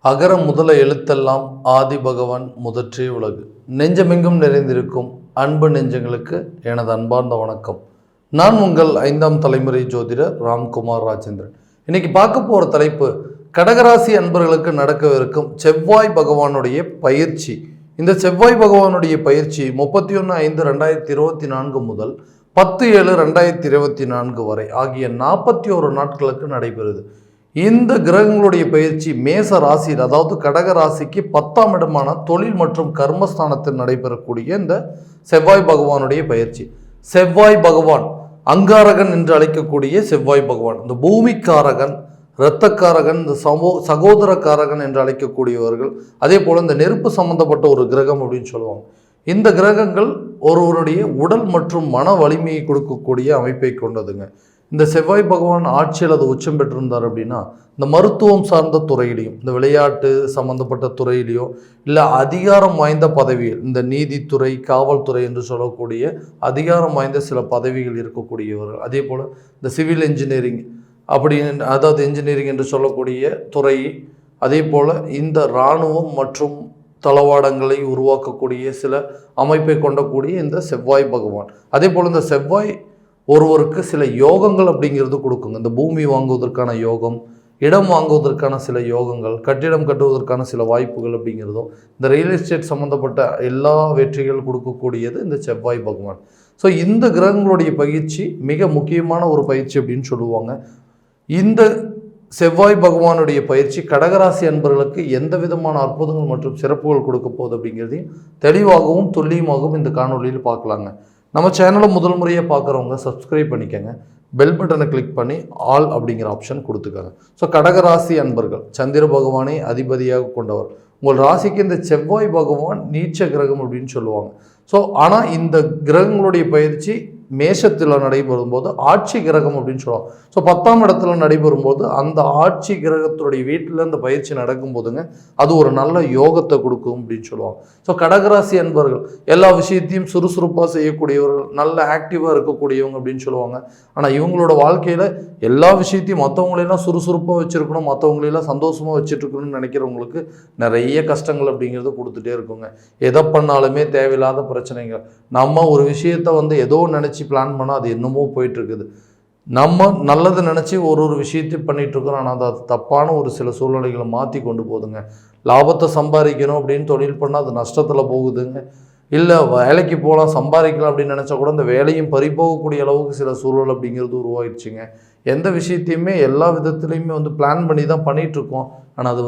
அகர முதல எழுத்தெல்லாம் ஆதி பகவான் முதற்றே உலகு. நெஞ்சமெங்கும் நிறைந்திருக்கும் அன்பு நெஞ்சங்களுக்கு எனது அன்பார்ந்த வணக்கம். நான் உங்கள் 5ஆம் தலைமுறை ஜோதிடர் ராம்குமார் ராஜேந்திரன். இன்னைக்கு பார்க்க போகிற தலைப்பு கடகராசி அன்பர்களுக்கு நடக்கவிருக்கும் செவ்வாய் பகவானுடைய பயிற்சி. இந்த செவ்வாய் பகவானுடைய பயிற்சி 31/5/2024 முதல் 10/7/2024 வரை ஆகிய 41 நாட்களுக்கு நடைபெறுது. இந்த கிரகங்களுடைய பயிற்சி மேச ராசியில், அதாவது கடக ராசிக்கு 10ஆம் இடமான தொழில் மற்றும் கர்மஸ்தானத்தில் நடைபெறக்கூடிய இந்த செவ்வாய் பகவானுடைய பயிற்சி. செவ்வாய் பகவான் அங்காரகன் என்று அழைக்கக்கூடிய செவ்வாய் பகவான், இந்த பூமிக்காரகன், இரத்தக்காரகன், இந்த சகோதரக்காரகன் என்று அழைக்கக்கூடியவர்கள், அதே போல் இந்த நெருப்பு சம்பந்தப்பட்ட ஒரு கிரகம் அப்படின்னு சொல்லுவாங்க. இந்த கிரகங்கள் ஒருவருடைய உடல் மற்றும் மன வலிமையை கொடுக்கக்கூடிய அமைப்பை கொண்டதுங்க. இந்த செவ்வாய் பகவான் ஆட்சியில் அது உச்சம் பெற்றிருந்தார் அப்படின்னா இந்த மருத்துவம் சார்ந்த துறையிலையும், இந்த விளையாட்டு சம்பந்தப்பட்ட துறையிலையோ, இல்லை அதிகாரம் வாய்ந்த பதவிகள், இந்த நீதித்துறை, காவல்துறை என்று சொல்லக்கூடிய அதிகாரம் வாய்ந்த சில பதவிகள் இருக்கக்கூடியவர்கள், அதே போல் இந்த சிவில் இன்ஜினியரிங் அதாவது இன்ஜினியரிங் என்று சொல்லக்கூடிய துறை, அதே போல் இந்த இராணுவம் மற்றும் தளவாடங்களை உருவாக்கக்கூடிய சில அமைப்பை கொண்டக்கூடிய இந்த செவ்வாய் பகவான். அதே போல் இந்த செவ்வாய் ஒருவருக்கு சில யோகங்கள் அப்படிங்கிறது கொடுக்குங்க. இந்த பூமி வாங்குவதற்கான யோகம், இடம் வாங்குவதற்கான சில யோகங்கள், கட்டிடம் கட்டுவதற்கான சில வாய்ப்புகள் அப்படிங்கிறதும், இந்த ரியல் எஸ்டேட் சம்மந்தப்பட்ட எல்லா வெற்றிகள் கொடுக்கக்கூடியது இந்த செவ்வாய் பகவான். ஸோ இந்த கிரகங்களுடைய பயிற்சி மிக முக்கியமான ஒரு பயிற்சி அப்படின்னு சொல்லுவாங்க. இந்த செவ்வாய் பகவானுடைய பயிற்சி கடகராசி அன்பர்களுக்கு எந்த விதமான அற்புதங்கள் மற்றும் சிறப்புகள் கொடுக்க போகுது அப்படிங்கிறதையும் தெளிவாகவும் துல்லியமாகவும் இந்த காணொலியில் பார்க்கலாங்க. நம்ம சேனலை முதல் முறையாக பார்க்குறவங்க சப்ஸ்கிரைப் பண்ணிக்கோங்க, பெல் பட்டனை கிளிக் பண்ணி ஆல் அப்படிங்கிற ஆப்ஷன் கொடுத்துக்கோங்க. ஸோ கடகராசி அன்பர்கள், சந்திர பகவானை அதிபதியாக கொண்டவர். உங்கள் ராசிக்கு இந்த செவ்வாய் பகவான் நீச்ச கிரகம் அப்படின்னு சொல்லுவாங்க. ஸோ ஆனால் இந்த கிரகங்களுடைய பயிற்சி மேஷத்தில் நடைபெறும் போது ஆட்சி கிரகம் அப்படின்னு சொல்லுவாங்க. ஸோ 10ஆம் இடத்துல நடைபெறும் போது அந்த ஆட்சி கிரகத்துடைய வீட்டில் இந்த பயிற்சி நடக்கும் போதுங்க அது ஒரு நல்ல யோகத்தை கொடுக்கும் அப்படின்னு சொல்லுவாங்க. ஸோ கடகராசி அன்பர்கள் எல்லா விஷயத்தையும் சுறுசுறுப்பாக செய்யக்கூடியவர்கள், நல்ல ஆக்டிவாக இருக்கக்கூடியவங்க அப்படின்னு சொல்லுவாங்க. ஆனால் இவங்களோட வாழ்க்கையில் எல்லா விஷயத்தையும் மற்றவங்களெல்லாம் சுறுசுறுப்பாக வச்சுருக்கணும், மற்றவங்களெல்லாம் சந்தோஷமாக வச்சுட்ருக்கணும்னு நினைக்கிறவங்களுக்கு நிறைய கஷ்டங்கள் அப்படிங்கிறது கொடுத்துட்டே இருக்குங்க. எதை பண்ணாலுமே தேவையில்லாத பிரச்சனைகள். நம்ம ஒரு விஷயத்தை ஏதோ நினச்சி பிளான் பண்ணால் அது என்னமோ போயிட்டுருக்குது. நம்ம நல்லது நினச்சி ஒரு விஷயத்தை பண்ணிகிட்ருக்குறோம், ஆனால் அது தப்பான ஒரு சில சூழ்நிலைகளை மாற்றி கொண்டு போகுதுங்க. லாபத்தை சம்பாதிக்கணும் அப்படின்னு தொழில் பண்ணால் அது நஷ்டத்தில் போகுதுங்க. இல்லை வேலைக்கு போகலாம் சம்பாதிக்கலாம் அப்படின்னு நினச்சா கூட அந்த வேலையும் பறிபோகக்கூடிய அளவுக்கு சில சூழல் அப்படிங்கிறது உருவாயிடுச்சுங்க. எந்த விஷயத்தையுமே எல்லா விதத்துலையுமே பிளான் பண்ணி தான் பண்ணிகிட்ருக்கோம், ஆனால் அது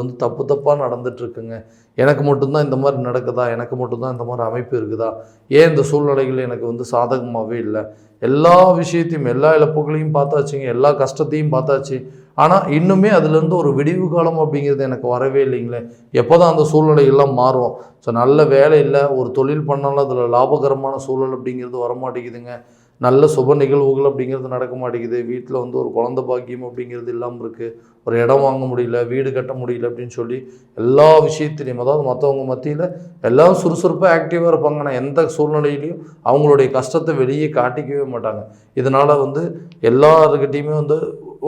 தப்பாக நடந்துகிட்ருக்குங்க. எனக்கு மட்டும்தான் இந்த மாதிரி நடக்குதா, எனக்கு மட்டும்தான் இந்த மாதிரி அமைப்பு இருக்குதா, ஏன் இந்த சூழ்நிலைகள் எனக்கு சாதகமாகவே இல்லை, எல்லா விஷயத்தையும் எல்லா இழப்புகளையும் பார்த்தாச்சுங்க, எல்லா கஷ்டத்தையும் பார்த்தாச்சு, ஆனால் இன்னுமே அதுலேருந்து ஒரு விடிவு காலம் அப்படிங்கிறது எனக்கு வரவே இல்லைங்களே, எப்போ தான் அந்த சூழ்நிலைகள்லாம் மாறும். ஸோ நல்ல வேலை இல்லை, ஒரு தொழில் பண்ணாலும் அதில் லாபகரமான சூழல் அப்படிங்கிறது வரமாட்டேங்குதுங்க, நல்ல சுப நிகழ்வுகள் அப்படிங்கிறது நடக்க மாட்டேங்குது, வீட்டில் ஒரு குழந்தை பாக்கியம் அப்படிங்கிறது இல்லாமல் இருக்குது, ஒரு இடம் வாங்க முடியல, வீடு கட்ட முடியல அப்படின்னு சொல்லி எல்லா விஷயத்துலையும், அதாவது மற்றவங்க மத்தியில் எல்லோரும் சுறுசுறுப்பாக ஆக்டிவாக இருப்பாங்க, ஆனால் எந்த சூழ்நிலையிலையும் அவங்களுடைய கஷ்டத்தை வெளியே காட்டிக்கவே மாட்டாங்க. இதனால் எல்லாருக்கிட்டையுமே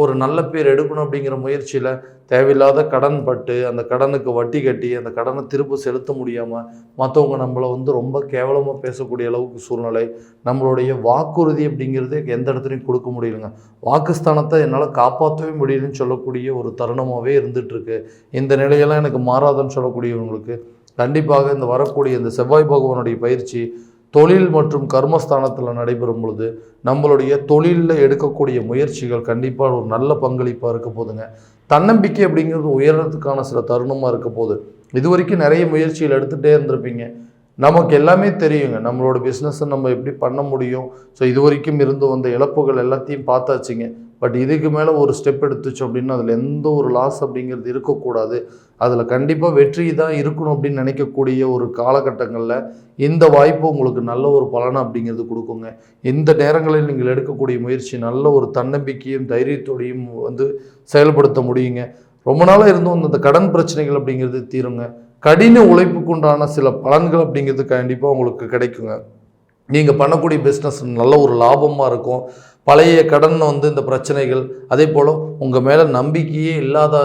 ஒரு நல்ல பேர் எடுக்கணும் அப்படிங்கிற முயற்சியில் தேவையில்லாத கடன் பட்டு அந்த கடனுக்கு வட்டி கட்டி அந்த கடனை திரும்ப செலுத்த முடியாமல் மற்றவங்க நம்மளை ரொம்ப கேவலமாக பேசக்கூடிய அளவுக்கு சூழ்நிலை. நம்மளுடைய வாக்குறுதி அப்படிங்கிறது எந்த இடத்துலையும் கொடுக்க முடியலைங்க. வாக்குஸ்தானத்தை என்னால் காப்பாற்றவே முடியலன்னு சொல்லக்கூடிய ஒரு தருணமாகவே இருந்துகிட்ருக்கு. இந்த நிலையெல்லாம் எனக்கு மாறாதுன்னு சொல்லக்கூடியவங்களுக்கு கண்டிப்பாக இந்த வரக்கூடிய இந்த செவ்வாய் பகவானுடைய பயிற்சி தொழில் மற்றும் கர்மஸ்தானத்தில் நடைபெறும் பொழுது நம்மளுடைய தொழிலில் எடுக்கக்கூடிய முயற்சிகள் கண்டிப்பாக ஒரு நல்ல பங்களிப்பாக இருக்க போதுங்க. தன்னம்பிக்கை அப்படிங்கிறது உயர்றதுக்கான சில தருணமாக இருக்க போகுது. இது வரைக்கும் நிறைய முயற்சிகள் எடுத்துகிட்டே இருந்திருப்பீங்க, நமக்கு எல்லாமே தெரியுங்க, நம்மளோட பிஸ்னஸை நம்ம எப்படி பண்ண முடியும். ஸோ இது வரைக்கும் இருந்து வந்த இழப்புகள் எல்லாத்தையும் பார்த்தாச்சுங்க. பட் இதுக்கு மேலே ஒரு ஸ்டெப் எடுத்துச்சு அப்படின்னா அதில் எந்த ஒரு லாஸ் அப்படிங்கிறது இருக்கக்கூடாது, அதில் கண்டிப்பாக வெற்றி தான் இருக்கணும் அப்படின்னு நினைக்கக்கூடிய ஒரு காலகட்டங்களில் இந்த வாய்ப்பு உங்களுக்கு நல்ல ஒரு பலனை அப்படிங்கிறது கொடுக்குங்க. இந்த நேரங்களில் நீங்கள் எடுக்கக்கூடிய முயற்சி நல்ல ஒரு தன்னம்பிக்கையும் தைரியத்தோடையும் செயல்படுத்த முடியுங்க. ரொம்ப நாளாக இருந்தும் அந்த கடன் பிரச்சனைகள் அப்படிங்கிறது தீருங்க. கடின உழைப்புக்கு உண்டான சில பலன்கள் அப்படிங்கிறது கண்டிப்பாக உங்களுக்கு கிடைக்குங்க. நீங்கள் பண்ணக்கூடிய பிஸ்னஸ் நல்ல ஒரு லாபமாக இருக்கும். பழைய கடன் வந்து இந்த பிரச்சனைகள், அதே போல் உங்கள் மேலே நம்பிக்கையே இல்லாத,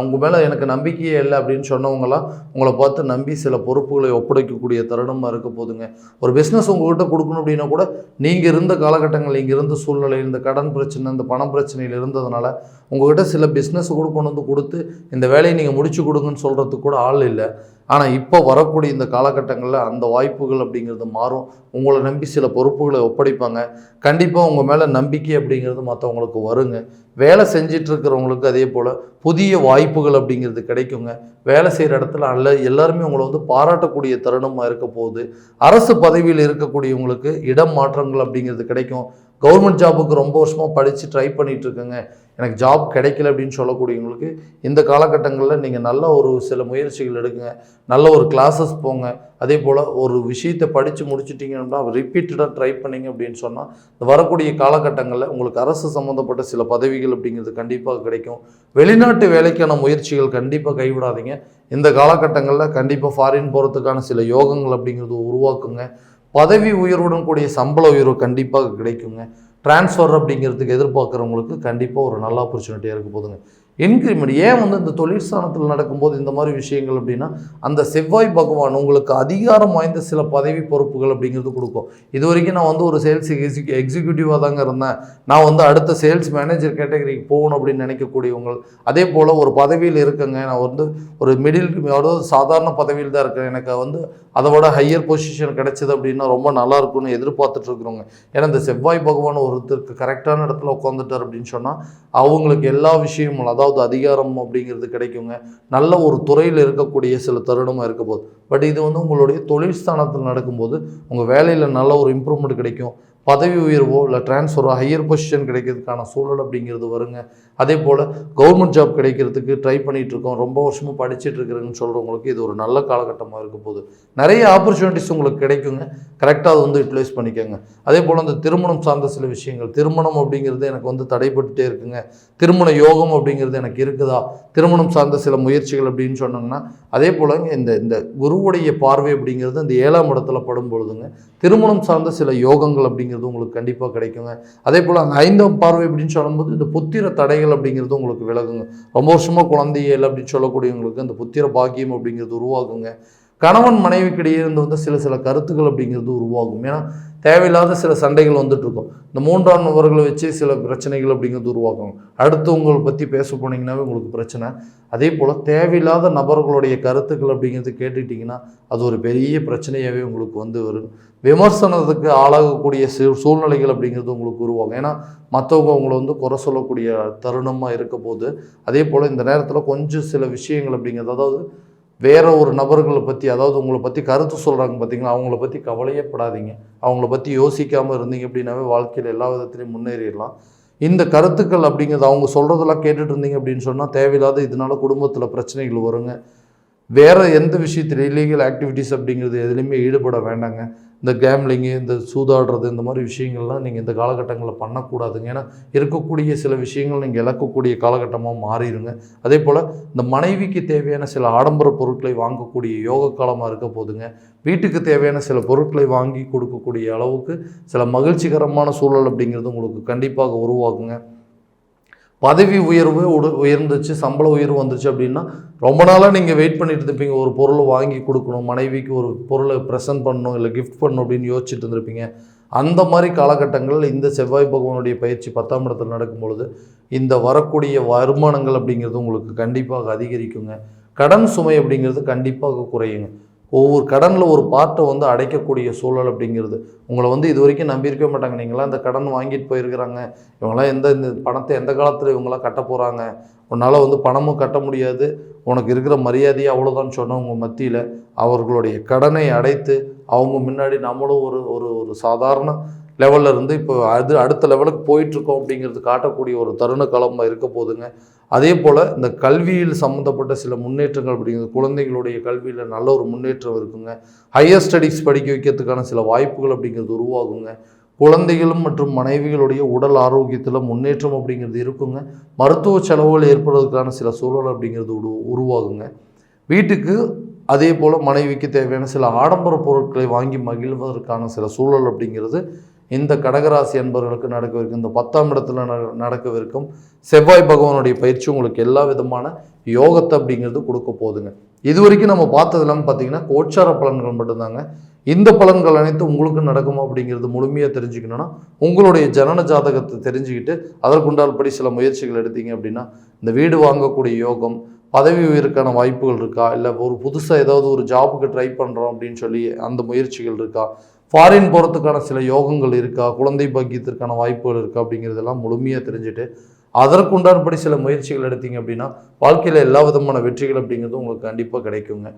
உங்கள் மேலே எனக்கு நம்பிக்கையே இல்லை அப்படின்னு சொன்னவங்களாம் உங்களை பார்த்து நம்பி சில பொறுப்புகளை ஒப்படைக்கக்கூடிய தருணமாக இருக்க போதுங்க. ஒரு பிஸ்னஸ் உங்கள்கிட்ட கொடுக்கணும் அப்படின்னா கூட நீங்கள் இருந்த காலகட்டங்கள், நீங்கள் இருந்த சூழ்நிலை, இந்த கடன் பிரச்சனை, இந்த பண பிரச்சனையில் இருந்ததுனால உங்கள்கிட்ட சில பிஸ்னஸ் கூட கொண்டு வந்து கொடுத்து இந்த வேலையை நீங்கள் முடிச்சு கொடுங்கன்னு சொல்கிறதுக்கு கூட ஆள் இல்லை. ஆனால் இப்போ வரக்கூடிய இந்த காலகட்டங்களில் அந்த வாய்ப்புகள் அப்படிங்கிறது மாறும். உங்களை நம்பி சில பொறுப்புகளை ஒப்படைப்பாங்க. கண்டிப்பாக உங்கள் மேலே நம்பிக்கை அப்படிங்கிறது மற்றவங்களுக்கு வருங்க. வேலை செஞ்சிட்ருக்கிறவங்களுக்கு அதே போல் புதிய வாய்ப்புகள் அப்படிங்கிறது கிடைக்குங்க. வேலை செய்கிற இடத்துல எல்லாருமே உங்களை வந்து பாராட்டக்கூடிய தருணமாக இருக்க போகுது. அரசு பதவியில் இருக்கக்கூடியவங்களுக்கு இடம் மாற்றங்கள் அப்படிங்கிறது கிடைக்கும். கவர்மெண்ட் ஜாபுக்கு ரொம்ப வருஷமாக படித்து ட்ரை பண்ணிகிட்ருக்கேங்க, எனக்கு ஜாப் கிடைக்கல அப்படின்னு சொல்லக்கூடியவங்களுக்கு இந்த காலகட்டங்களில் நீங்கள் நல்ல ஒரு சில முயற்சிகள் எடுக்குங்க. நல்ல ஒரு கிளாஸஸ் போங்க. அதே போல் ஒரு விஷயத்தை படித்து முடிச்சிட்டிங்கன்னா ரிப்பீட்டடாக ட்ரை பண்ணிங்க அப்படின்னு சொன்னால் இந்த வரக்கூடிய காலகட்டங்களில் உங்களுக்கு அரசு சம்மந்தப்பட்ட சில பதவிகள் அப்படிங்கிறது கண்டிப்பாக கிடைக்கும். வெளிநாட்டு வேலைக்கான முயற்சிகள் கண்டிப்பாக கைவிடாதீங்க. இந்த காலகட்டங்களில் கண்டிப்பாக ஃபாரின் போகிறதுக்கான சில யோகங்கள் அப்படிங்கிறது உருவாக்குங்க. பதவி உயர்வுடன் கூடிய சம்பள உயர்வு கண்டிப்பாக கிடைக்குங்க. ட்ரான்ஸ்ஃபர் அப்படிங்கிறதுக்கு எதிர்பார்க்குறவங்களுக்கு கண்டிப்பாக ஒரு நல்ல ஆப்பர்ச்சுனிட்டியாக இருக்க போதுங்க. இன்க்ரிமெண்ட் ஏன் வந்து இந்த தொழிற்சானத்தில் நடக்கும்போது இந்த மாதிரி விஷயங்கள் அப்படின்னா, அந்த செவ்வாய் பகவான் உங்களுக்கு அதிகாரம் வாய்ந்த சில பதவி பொறுப்புகள் அப்படிங்கிறது கொடுக்கும். இது வரைக்கும் நான் வந்து ஒரு சேல்ஸ் எக்ஸிக்யூட்டிவாக தாங்க இருந்தேன், நான் வந்து அடுத்த சேல்ஸ் மேனேஜர் கேட்டகரிக்கு போகணும் அப்படின்னு நினைக்கக்கூடியவங்க, அதே போல் ஒரு பதவியில் இருக்கேங்க, நான் வந்து ஒரு மிடில் அதாவது சாதாரண பதவியில் தான் இருக்கேன், எனக்கு வந்து அதை விட ஹையர் பொசிஷன் கிடைச்சது அப்படின்னா ரொம்ப நல்லா இருக்கும்னு எதிர்பார்த்துட்டு இருக்கிறவங்க. ஏன்னா இந்த செவ்வாய் பகவான் ஒருத்தருக்கு கரெக்டான இடத்துல உட்காந்துட்டார் அப்படின்னு சொன்னால் அவங்களுக்கு எல்லா விஷயமும் அதாவது அதிகாரம் அப்படிங்கிறது கிடைக்குங்க. நல்ல ஒரு துறையில் இருக்கக்கூடிய சில தருணமாக இருக்க போது. பட் இது வந்து உங்களுடைய தொழில் ஸ்தானத்தில் நடக்கும்போது உங்கள் வேலையில் நல்ல ஒரு இம்ப்ரூவ்மெண்ட் கிடைக்கும். பதவி உயர்வோ இல்லை ட்ரான்ஸ்ஃபரோ ஹையர் பொசிஷன் கிடைக்கிறதுக்கான சூழல் அப்படிங்கிறது வருங்க. அதே போல் கவர்மெண்ட் ஜாப் கிடைக்கிறதுக்கு ட்ரை பண்ணிகிட்ருக்கோம், ரொம்ப வருஷமாக படிச்சுட்டு இருக்கிறேன்னு சொல்கிறவங்களுக்கு இது ஒரு நல்ல காலகட்டமாக இருக்க போகுது. நிறைய ஆப்பர்ச்சுனிட்டிஸ் உங்களுக்கு கிடைக்குங்க. கரெக்டாக அது வந்து யூட்டிலைஸ் பண்ணிக்கோங்க. அதே போல் அந்த திருமணம் சார்ந்த சில விஷயங்கள், திருமணம் அப்படிங்கிறது எனக்கு வந்து தடைப்பட்டுட்டே இருக்குங்க, திருமண யோகம் அப்படிங்கிறது எனக்கு இருக்குதா, திருமணம் சார்ந்த சில முயற்சிகள் அப்படின்னு சொன்னாங்கன்னா அதே போல் இந்த குருவுடைய பார்வை அப்படிங்கிறது இந்த 7ஆம் இடத்துல படும் பொழுதுங்க திருமணம் சார்ந்த சில யோகங்கள் அப்படிங்கிறது உங்களுக்கு கண்டிப்பாக கிடைக்குங்க. அதே போல் அந்த 5ஆம் பார்வை அப்படின்னு சொல்லும்போது இந்த புத்திர தடைகள் அப்படிங்கிறது உங்களுக்கு விலகுங்க. ரொம்ப வருஷமாக குழந்தையே இல்லை அப்படின்னு சொல்லக்கூடியவங்களுக்கு அந்த புத்திர பாக்கியம் அப்படிங்கிறது உருவாகுங்க. கணவன் மனைவிக்கிடையே இருந்து வந்து சில கருத்துக்கள் அப்படிங்கிறது உருவாகும். ஏன்னா தேவையில்லாத சில சண்டைகள் வந்துட்டுருக்கும். இந்த 3ஆம் நபர்களை வச்சு சில பிரச்சனைகள் அப்படிங்கிறது உருவாகும். அடுத்து உங்களை பற்றி பேச போனீங்கன்னாவே உங்களுக்கு பிரச்சனை. அதே போல் தேவையில்லாத நபர்களுடைய கருத்துக்கள் அப்படிங்கிறது கேட்டுக்கிட்டிங்கன்னா அது ஒரு பெரிய பிரச்சனையாகவே உங்களுக்கு வந்து வரும். விமர்சனத்துக்கு ஆளாகக்கூடிய சூழ்நிலைகள் அப்படிங்கிறது உங்களுக்கு உருவாகும். ஏன்னா மற்றவங்க உங்களை வந்து குறை சொல்லக்கூடிய தருணமாக இருக்க போது. அதே போல் இந்த நேரத்தில் கொஞ்சம் சில விஷயங்கள் அப்படிங்கிறது, அதாவது வேற ஒரு நபர்களை பற்றி, அதாவது உங்களை பற்றி கருத்து சொல்கிறாங்க பார்த்தீங்களா, அவங்கள பற்றி கவலையப்படாதீங்க. அவங்கள பற்றி யோசிக்காமல் இருந்தீங்க அப்படின்னாவே வாழ்க்கையில் எல்லா விதத்துலையும் முன்னேறிடலாம். இந்த கருத்துக்கள் அப்படிங்கிறது அவங்க சொல்கிறதெல்லாம் கேட்டுட்டு இருந்தீங்க அப்படின்னு சொன்னால் தேவையில்லாத இதனால் குடும்பத்தில் பிரச்சனைகள் வருங்க. வேறு எந்த விஷயத்தில் இல்லீகல் ஆக்டிவிட்டீஸ் அப்படிங்கிறது எதுலேயுமே ஈடுபட வேண்டாங்க. இந்த கேம்லிங்கு, இந்த சூதாடுறது, இந்த மாதிரி விஷயங்கள்லாம் நீங்கள் இந்த காலகட்டங்களில் பண்ணக்கூடாதுங்க. ஏன்னா இருக்கக்கூடிய சில விஷயங்கள் நீங்கள் இழக்கக்கூடிய காலகட்டமாக மாறிடுங்க. அதே போல் இந்த மனைவிக்கு தேவையான சில ஆடம்பர பொருட்களை வாங்கக்கூடிய யோக காலமாக இருக்க போதுங்க. வீட்டுக்கு தேவையான சில பொருட்களை வாங்கி கொடுக்கக்கூடிய அளவுக்கு சில மகிழ்ச்சிகரமான சூழல் அப்படிங்கிறது உங்களுக்கு கண்டிப்பாக உருவாகுங்க. பதவி உயர்வு உயர்ந்துச்சு, சம்பள உயர்வு வந்துச்சு அப்படின்னா ரொம்ப நாளாக நீங்கள் வெயிட் பண்ணிட்டு இருப்பீங்க. ஒரு பொருளை வாங்கி கொடுக்கணும், மனைவிக்கு ஒரு பொருளை ப்ரெசென்ட் பண்ணணும், இல்லை கிஃப்ட் பண்ணணும் அப்படின்னு யோசிச்சுட்டு இருந்திருப்பீங்க. அந்த மாதிரி காலகட்டங்களில் இந்த செவ்வாய் பகவானுடைய பயிற்சி 10ஆம் இடத்தில் நடக்கும் பொழுது இந்த வரக்கூடிய வருமானங்கள் அப்படிங்கிறது உங்களுக்கு கண்டிப்பாக அதிகரிக்குங்க. கடன் சுமை அப்படிங்கிறது கண்டிப்பாக குறையுங்க. ஒவ்வொரு கடனில் ஒரு பார்ட்டை வந்து அடைக்கக்கூடிய சூழல் அப்படிங்கிறது உங்களை வந்து இது வரைக்கும் நம்பியிருக்க மாட்டாங்க. நீங்களாம் இந்த கடன் வாங்கிட்டு போயிருக்கிறாங்க, இவங்களாம் இந்த பணத்தை எந்த காலத்தில் இவங்களாம் கட்ட போகிறாங்க, உன்னால் வந்து பணமும் கட்ட முடியாது, உனக்கு இருக்கிற மரியாதையை அவ்வளோதான் சொன்னவங்க மத்தியில் அவர்களுடைய கடனை அடைத்து அவங்க முன்னாடி நம்மளும் ஒரு சாதாரண லெவலில் இருந்து இப்போ அடுத்த லெவலுக்கு போயிட்டுருக்கோம் அப்படிங்கிறது காட்டக்கூடிய ஒரு தருண காலமாக இருக்க போதுங்க. அதே போல் இந்த கல்வியில் சம்மந்தப்பட்ட சில முன்னேற்றங்கள் அப்படிங்கிறது, குழந்தைகளுடைய கல்வியில் நல்ல ஒரு முன்னேற்றம் இருக்குங்க. ஹையர் ஸ்டடீஸ் படிக்க வைக்கிறதுக்கான சில வாய்ப்புகள் அப்படிங்கிறது உருவாகுங்க. குழந்தைகளும் மற்றும் மனைவிகளுடைய உடல் ஆரோக்கியத்தில் முன்னேற்றம் அப்படிங்கிறது இருக்குங்க. மருத்துவ செலவுகள் ஏற்படுவதற்கான சில சூழல் அப்படிங்கிறது உருவாகுங்க. வீட்டுக்கு அதே போல் மனைவிக்கு தேவையான சில ஆடம்பர பொருட்களை வாங்கி மகிழ்வதற்கான சில சூழல் அப்படிங்கிறது இந்த கடகராசி என்பவர்களுக்கு நடக்கவிருக்கும் இந்த 10ஆம் இடத்துல நடக்கவிருக்கும் செவ்வாய் பகவானுடைய பயிற்சி உங்களுக்கு எல்லா விதமான யோகத்தை அப்படிங்கிறது கொடுக்க போகுதுங்க. இது வரைக்கும் நம்ம பார்த்ததெல்லாம் பார்த்தீங்கன்னா கோச்சார பலன்கள் மட்டும்தாங்க. இந்த பலன்கள் அனைத்தும் உங்களுக்கு நடக்குமா அப்படிங்கிறது முழுமையாக தெரிஞ்சுக்கணும்னா உங்களுடைய ஜனன ஜாதகத்தை தெரிஞ்சுக்கிட்டு அதற்குண்டால்படி சில முயற்சிகள் எடுத்தீங்க அப்படின்னா இந்த வீடு வாங்கக்கூடிய யோகம், பதவி உயர்வுக்கான வாய்ப்புகள் இருக்கா, இல்லை ஒரு புதுசாக ஏதாவது ஒரு ஜாபுக்கு ட்ரை பண்ணுறோம் அப்படின்னு சொல்லி அந்த முயற்சிகள் இருக்கா, ஃபாரின் போகிறதுக்கான சில யோகங்கள் இருக்கா, குழந்தை பாக்கியத்திற்கான வாய்ப்புகள் இருக்கா அப்படிங்கிறதெல்லாம் முழுமையாக தெரிஞ்சுட்டு அதற்குண்டானபடி சில முயற்சிகள் எடுத்தீங்க அப்படின்னா வாழ்க்கையில் எல்லா விதமான வெற்றிகள் அப்படிங்கிறது உங்களுக்கு கண்டிப்பாக கிடைக்குங்க.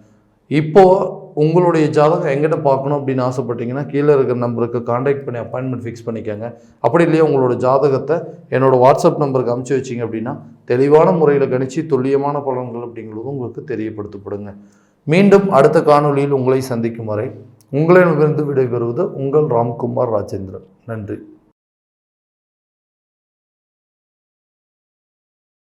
இப்போது உங்களுடைய ஜாதகம் எங்கிட்ட பார்க்கணும் அப்படின்னு ஆசைப்பட்டீங்கன்னா கீழே இருக்கிற நம்பருக்கு கான்டாக்ட் பண்ணி அப்பாயின்மெண்ட் ஃபிக்ஸ் பண்ணிக்கோங்க. அப்படி இல்லையா உங்களோட ஜாதகத்தை என்னோடய வாட்ஸ்அப் நம்பருக்கு அனுப்பிச்சி வச்சிங்க அப்படின்னா தெளிவான முறையில் கணிச்சு துல்லியமான பலன்கள் அப்படிங்கிறது உங்களுக்கு தெரியப்படுத்தப்படுங்க. மீண்டும் அடுத்த காணொலியில் உங்களை சந்திக்கும் வரை உங்களிடமிருந்து விடைபெறுவது உங்கள் ராம்குமார் ராஜேந்திரன். நன்றி.